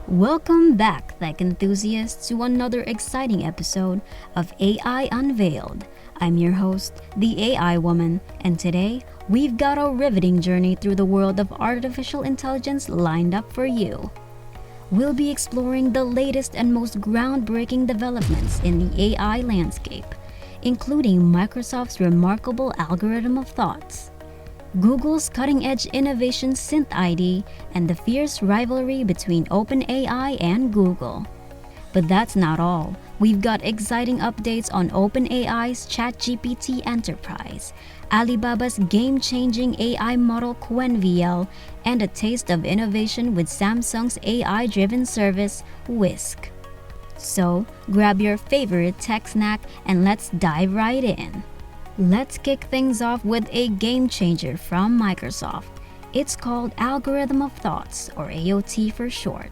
Welcome back, tech enthusiasts, to another exciting episode of AI Unveiled. I'm your host, the AI Woman, and today we've got a riveting journey through the world of artificial intelligence lined up for you. We'll be exploring the latest and most groundbreaking developments in the AI landscape, including Microsoft's remarkable algorithm of thoughts, Google's cutting-edge innovation SynthID, and the fierce rivalry between OpenAI and Google. But that's not all. We've got exciting updates on OpenAI's ChatGPT Enterprise, Alibabas game-changing AI model Qwen-VL, and a taste of innovation with Samsung's AI-driven service, Whisk. So, grab your favorite tech snack and let's dive right in. Let's kick things off with a game changer from Microsoft. It's called Algorithm of Thoughts, or AOT for short.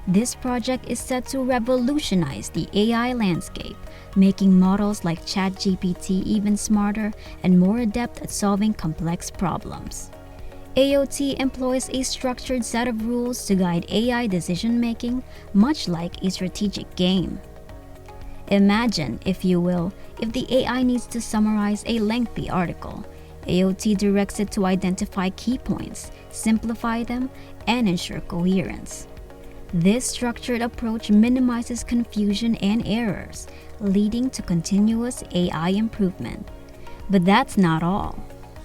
This project is set to revolutionize the AI landscape, making models like ChatGPT even smarter and more adept at solving complex problems. AOT employs a structured set of rules to guide AI decision-making, much like a strategic game. Imagine, if you will, if the AI needs to summarize a lengthy article. AOT directs it to identify key points, simplify them, and ensure coherence. This structured approach minimizes confusion and errors, leading to continuous AI improvement. But that's not all.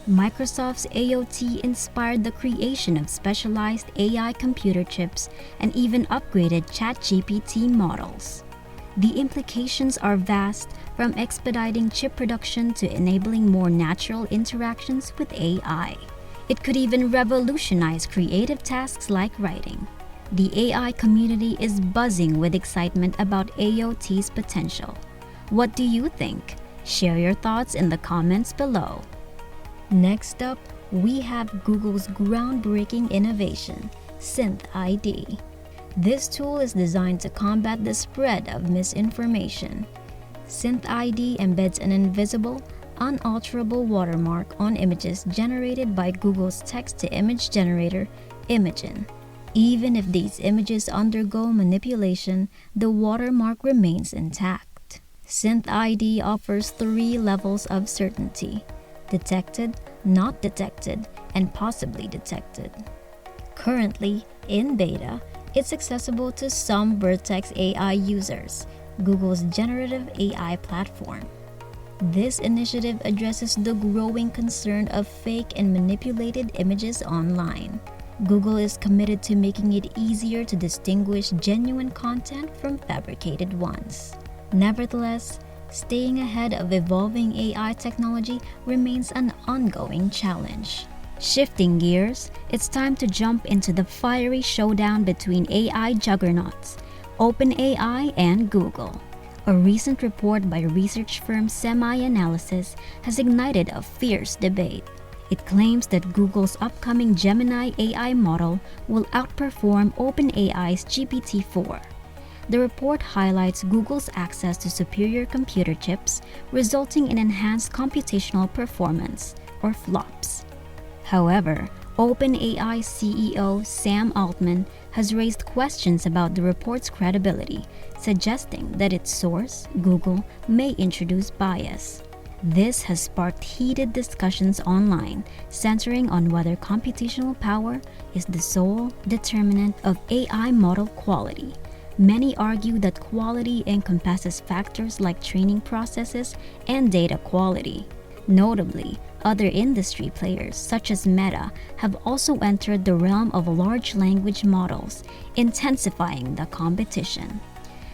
Microsoft's AOT inspired the creation of specialized AI computer chips and even upgraded ChatGPT models. The implications are vast, from expediting chip production to enabling more natural interactions with AI. It could even revolutionize creative tasks like writing. The AI community is buzzing with excitement about AOT's potential. What do you think? Share your thoughts in the comments below. Next up, we have Google's groundbreaking innovation, SynthID. This tool is designed to combat the spread of misinformation. SynthID embeds an invisible, unalterable watermark on images generated by Google's text-to-image generator, Imagen. Even if these images undergo manipulation, the watermark remains intact. SynthID offers 3 levels of certainty: detected, not detected, and possibly detected. Currently, in beta, it's accessible to some Vertex AI users, Google's generative AI platform. This initiative addresses the growing concern of fake and manipulated images online. Google is committed to making it easier to distinguish genuine content from fabricated ones. Nevertheless, staying ahead of evolving AI technology remains an ongoing challenge. Shifting gears, it's time to jump into the fiery showdown between AI juggernauts, OpenAI and Google. A recent report by research firm SemiAnalysis has ignited a fierce debate. It claims that Google's upcoming Gemini AI model will outperform OpenAI's GPT-4. The report highlights Google's access to superior computer chips, resulting in enhanced computational performance, or FLOPs. However, OpenAI CEO Sam Altman has raised questions about the report's credibility, suggesting that its source, Google, may introduce bias. This has sparked heated discussions online, centering on whether computational power is the sole determinant of AI model quality. Many argue that quality encompasses factors like training processes and data quality. Notably, other industry players, such as Meta, have also entered the realm of large language models, intensifying the competition.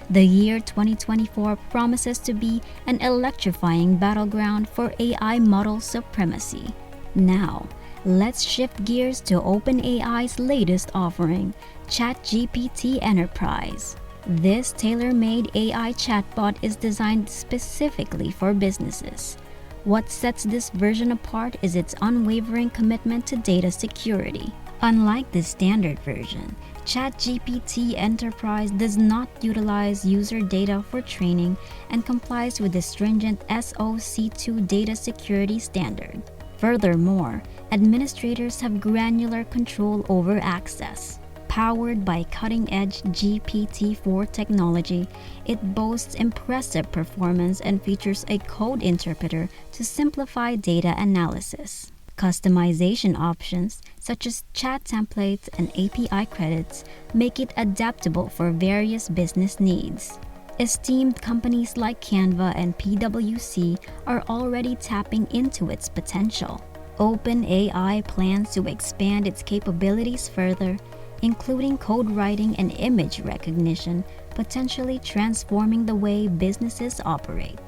The year 2024 promises to be an electrifying battleground for AI model supremacy. Now, let's shift gears to OpenAI's latest offering, ChatGPT Enterprise. This tailor-made AI chatbot is designed specifically for businesses. What sets this version apart is its unwavering commitment to data security. Unlike the standard version, ChatGPT Enterprise does not utilize user data for training and complies with the stringent SOC2 data security standard. Furthermore, administrators have granular control over access. Powered by cutting-edge GPT-4 technology, it boasts impressive performance and features a code interpreter to simplify data analysis. Customization options, such as chat templates and API credits, make it adaptable for various business needs. Esteemed companies like Canva and PwC are already tapping into its potential. OpenAI plans to expand its capabilities further, including code writing and image recognition, potentially transforming the way businesses operate.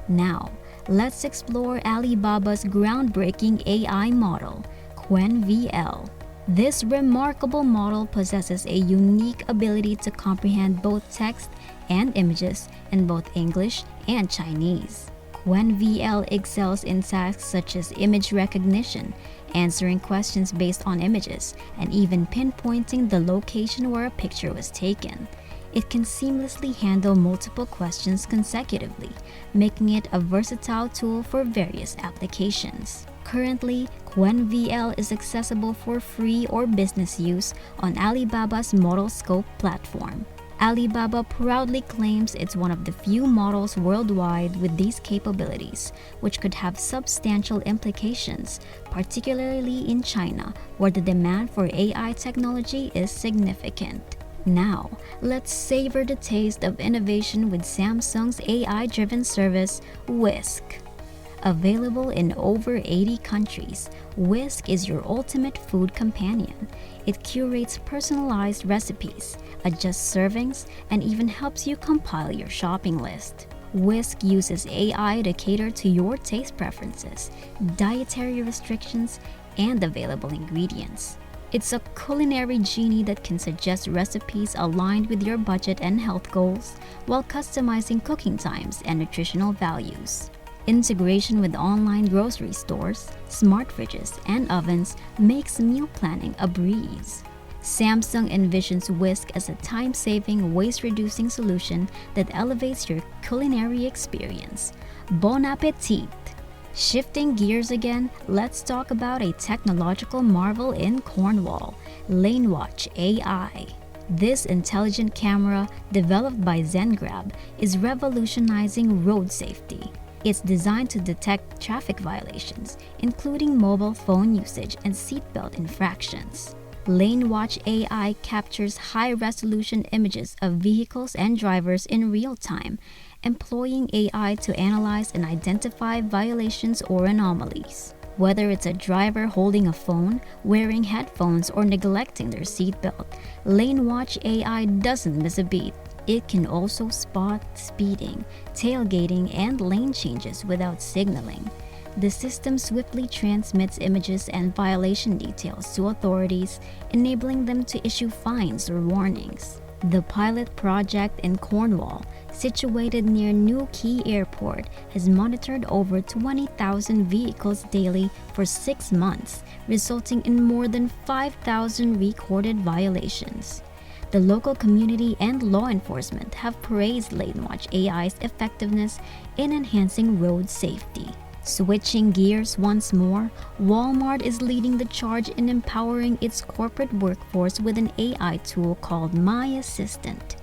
Now, let's explore Alibaba's groundbreaking AI model, Qwen-VL. This remarkable model possesses a unique ability to comprehend both text and images in both English and Chinese. Qwen-VL excels in tasks such as image recognition, answering questions based on images, and even pinpointing the location where a picture was taken. It can seamlessly handle multiple questions consecutively, making it a versatile tool for various applications. Currently, Qwen-VL is accessible for free or business use on Alibaba's ModelScope platform. Alibaba proudly claims it's one of the few models worldwide with these capabilities, which could have substantial implications, particularly in China, where the demand for AI technology is significant. Now, let's savor the taste of innovation with Samsung's AI-driven service, Whisk. Available in over 80 countries, Whisk is your ultimate food companion. It curates personalized recipes, adjusts servings, and even helps you compile your shopping list. Whisk uses AI to cater to your taste preferences, dietary restrictions, and available ingredients. It's a culinary genie that can suggest recipes aligned with your budget and health goals while customizing cooking times and nutritional values. Integration with online grocery stores, smart fridges, and ovens makes meal planning a breeze. Samsung envisions Whisk as a time-saving, waste-reducing solution that elevates your culinary experience. Bon appétit! Shifting gears again, let's talk about a technological marvel in Cornwall, LaneWatch AI. This intelligent camera, developed by ZenGrab, is revolutionizing road safety. It's designed to detect traffic violations, including mobile phone usage and seatbelt infractions. LaneWatch AI captures high-resolution images of vehicles and drivers in real time, employing AI to analyze and identify violations or anomalies. Whether it's a driver holding a phone, wearing headphones, or neglecting their seatbelt, LaneWatch AI doesn't miss a beat. It can also spot speeding, tailgating, and lane changes without signaling. The system swiftly transmits images and violation details to authorities, enabling them to issue fines or warnings. The pilot project in Cornwall, situated near New Quay Airport, has monitored over 20,000 vehicles daily for 6 months, resulting in more than 5,000 recorded violations. The local community and law enforcement have praised LaneWatch AI's effectiveness in enhancing road safety. Switching gears once more, Walmart is leading the charge in empowering its corporate workforce with an AI tool called My Assistant.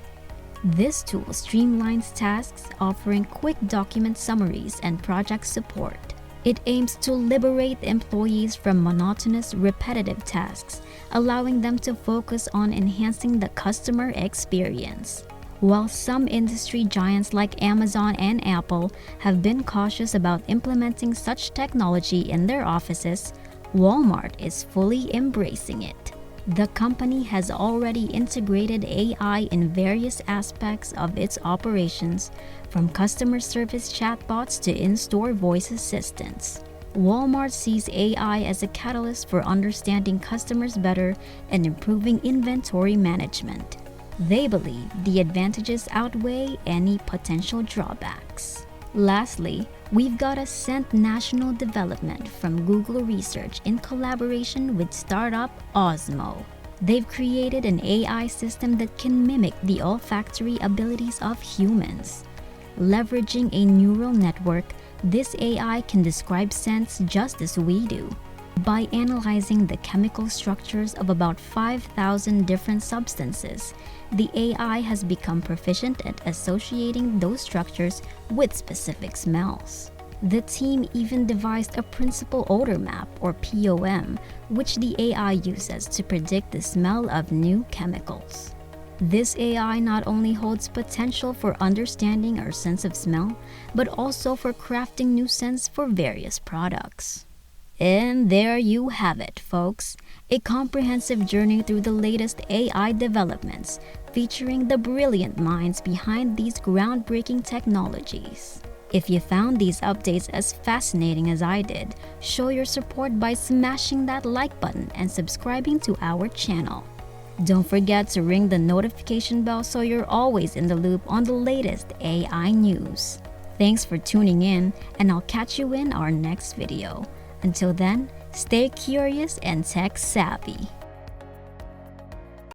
This tool streamlines tasks, offering quick document summaries and project support. It aims to liberate employees from monotonous, repetitive tasks, allowing them to focus on enhancing the customer experience. While some industry giants like Amazon and Apple have been cautious about implementing such technology in their offices, Walmart is fully embracing it. The company has already integrated AI in various aspects of its operations, from customer service chatbots to in-store voice assistants. Walmart sees AI as a catalyst for understanding customers better and improving inventory management. They believe the advantages outweigh any potential drawbacks. Lastly, we've got a scent national development from Google Research in collaboration with startup Osmo. They've created an AI system that can mimic the olfactory abilities of humans. Leveraging a neural network, this AI can describe scents just as we do. By analyzing the chemical structures of about 5,000 different substances, the AI has become proficient at associating those structures with specific smells. The team even devised a principal odor map, or POM, which the AI uses to predict the smell of new chemicals. This AI not only holds potential for understanding our sense of smell, but also for crafting new scents for various products. And there you have it, folks. A comprehensive journey through the latest AI developments, featuring the brilliant minds behind these groundbreaking technologies. If you found these updates as fascinating as I did, show your support by smashing that like button and subscribing to our channel. Don't forget to ring the notification bell so you're always in the loop on the latest AI news. Thanks for tuning in, and I'll catch you in our next video. Until then, stay curious and tech savvy.